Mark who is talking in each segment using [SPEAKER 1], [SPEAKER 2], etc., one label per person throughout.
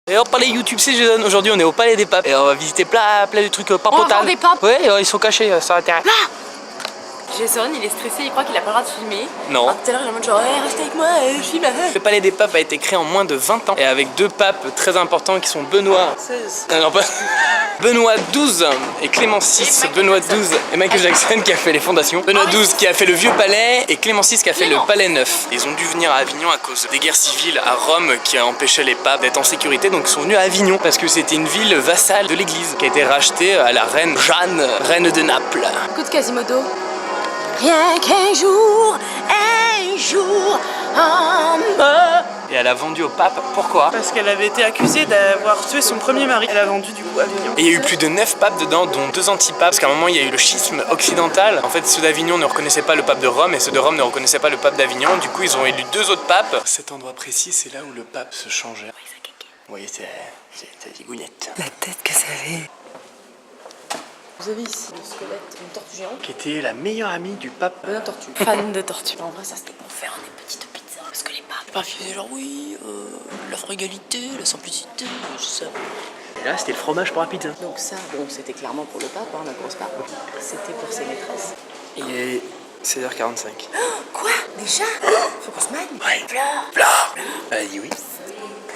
[SPEAKER 1] Et hop, palais YouTube, c'est Jason. Aujourd'hui, on est au palais des papes et on va visiter plein de trucs pas
[SPEAKER 2] On va voir
[SPEAKER 1] potables.
[SPEAKER 2] des papes.
[SPEAKER 1] Ouais, ils sont cachés, ça a intérêt.
[SPEAKER 2] Jason, il est stressé, il croit qu'il a pas le droit de filmer.
[SPEAKER 1] Non.
[SPEAKER 2] Tout à l'heure, il est en mode genre, hey, restez avec moi, je filme.
[SPEAKER 1] Le palais des papes a été créé en moins de 20 ans et avec deux papes très importants qui sont Benoît.
[SPEAKER 2] 16.
[SPEAKER 1] Non, pas. Benoît XII et Clément VI. Benoît XII et Michael Jackson qui a fait les fondations. Benoît XII qui a fait le vieux palais et Clément VI qui a fait le palais neuf. Ils ont dû venir à Avignon à cause des guerres civiles à Rome qui empêchaient les papes d'être en sécurité, donc ils sont venus à Avignon parce que c'était une ville vassale de l'église qui a été rachetée à la reine Jeanne, reine de Naples.
[SPEAKER 2] Écoute Quasimodo. Rien qu'un jour,
[SPEAKER 1] Et elle a vendu au pape, pourquoi?
[SPEAKER 3] Parce qu'elle avait été accusée d'avoir tué son premier mari. Elle a vendu du coup Avignon.
[SPEAKER 1] Et il y a eu plus de 9 papes dedans, dont 2 antipapes, parce qu'à un moment il y a eu le schisme occidental. En fait, ceux d'Avignon ne reconnaissaient pas le pape de Rome et ceux de Rome ne reconnaissaient pas le pape d'Avignon. Du coup, ils ont élu 2 autres papes. Cet endroit précis, c'est là où le pape se changeait. Oui, c'est zigounette.
[SPEAKER 2] La tête que ça avait. Vous avez ici le squelette d'une tortue géante.
[SPEAKER 1] Qui était la meilleure amie du pape.
[SPEAKER 2] Bonne tortue. Fan de tortue. En vrai, ça c'était pour faire des petites pizzas. Parce que les papes, ils faisaient genre oui, la frugalité, la simplicité, tout ça.
[SPEAKER 1] Et là, c'était le fromage pour la pizza.
[SPEAKER 2] Donc ça, bon, c'était clairement pour le pape, hein, la grosse pape. C'était pour ses maîtresses.
[SPEAKER 1] Il est 16h45.
[SPEAKER 2] Quoi? Déjà? Faut qu'on se magne?
[SPEAKER 1] Ouais.
[SPEAKER 2] Flore.
[SPEAKER 1] Elle a dit oui.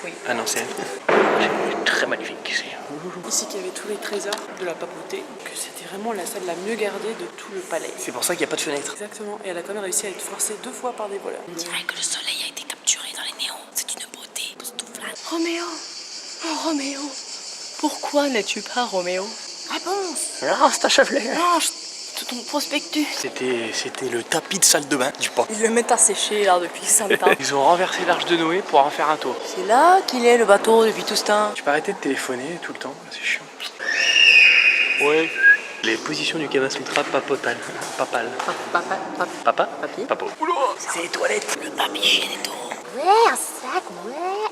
[SPEAKER 2] Oui.
[SPEAKER 1] Ah non, c'est elle. C'est très magnifique.
[SPEAKER 3] Ici qu'il y avait tous les trésors de la papauté, que c'était vraiment la salle la mieux gardée de tout le palais.
[SPEAKER 1] C'est pour ça qu'il n'y a pas de fenêtre.
[SPEAKER 3] Exactement, et elle a quand même réussi à être forcée 2 fois par des voleurs.
[SPEAKER 2] On dirait que le soleil a été capturé dans les néons. C'est une beauté époustouflante. Roméo! Oh Roméo! Pourquoi n'es-tu pas Roméo? Réponse!
[SPEAKER 1] Ah, c'est un chevalet.
[SPEAKER 2] Range tout ton prospectus.
[SPEAKER 1] C'était le tapis de salle de bain du pape.
[SPEAKER 2] Ils le mettent à sécher là depuis 100 ans.
[SPEAKER 1] Ils ont renversé l'arche de Noé pour en faire un tour.
[SPEAKER 2] C'est là qu'il est le bateau depuis tout ce temps.
[SPEAKER 1] Tu peux arrêter de téléphoner tout le temps, c'est chiant. Ouais. Les positions du Kama Sutra papal. Papa
[SPEAKER 2] Papier.
[SPEAKER 1] Papo. Oula, c'est les toilettes.
[SPEAKER 2] Le papier hygiénique. Ouais, un sac, ouais.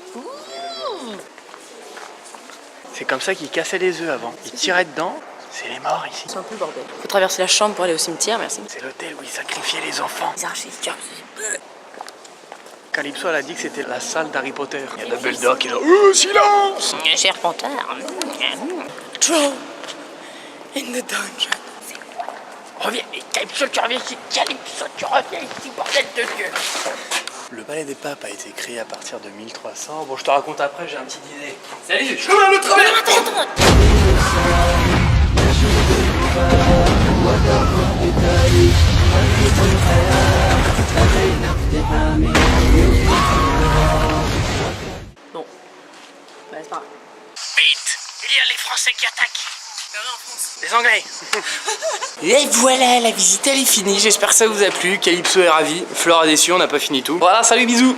[SPEAKER 1] C'est comme ça qu'ils cassaient les œufs avant. Ils tiraient dedans, c'est les morts ici.
[SPEAKER 2] C'est un peu le bordel. Faut traverser la chambre pour aller au cimetière, merci.
[SPEAKER 1] C'est l'hôtel où ils sacrifiaient les enfants.
[SPEAKER 2] Les archives.
[SPEAKER 1] Calypso, elle a dit que c'était la salle d'Harry Potter. Il y a Dumbledore qui est là. Silence!
[SPEAKER 2] Serpentard.
[SPEAKER 3] Throw in the dungeon.
[SPEAKER 1] Reviens, Calypso, tu reviens ici. Calypso, tu reviens ici, bordel de Dieu. Le palais des papes a été créé à partir de 1300. Bon, je te raconte après, j'ai un petit dîner. Salut, je vais le travail.
[SPEAKER 2] Bon. Bah, c'est pas grave.
[SPEAKER 1] Vite, il y a les Français qui attaquent. Les Anglais. Et voilà, la visite elle est finie. J'espère que ça vous a plu. Calypso est ravi. Flore a déçu, on n'a pas fini tout. Voilà, salut, bisous.